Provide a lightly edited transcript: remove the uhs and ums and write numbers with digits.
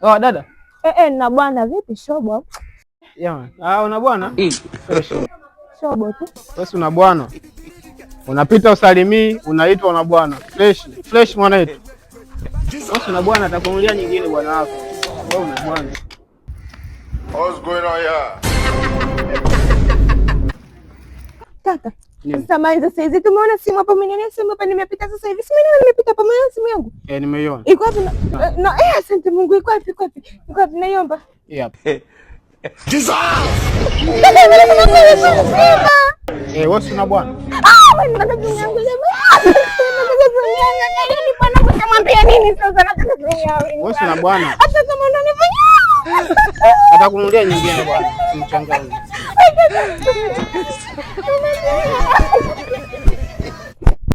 Oh, dada. Na bwana vipi shobo? Una bwana? Shobo tu. Wewe una bwana. Unapita usalimii, unaitwa una bwana. Fresh mwana wetu. Wewe una bwana, atakunulia nyingine bwana wako. Wewe una bwana. What's going on here? Kaka. Samahani sasa hizi tumeona simu hapo, mimi simu hapa nimepita sasa hivi. Simu nimepita hapa, mimi simu yangu. Nimeiona. Iko wapi? Asante Mungu, iko wapi? Iko wapi? Naiomba. Yep. Wewe una bwana? Wewe unataka kunyangu jamaa. Nikamwambia nini sasa? Nataka kunyangu. Wewe una bwana? Hata kama unanifanya. Atakunulia nyingine bwana. Simchanganye.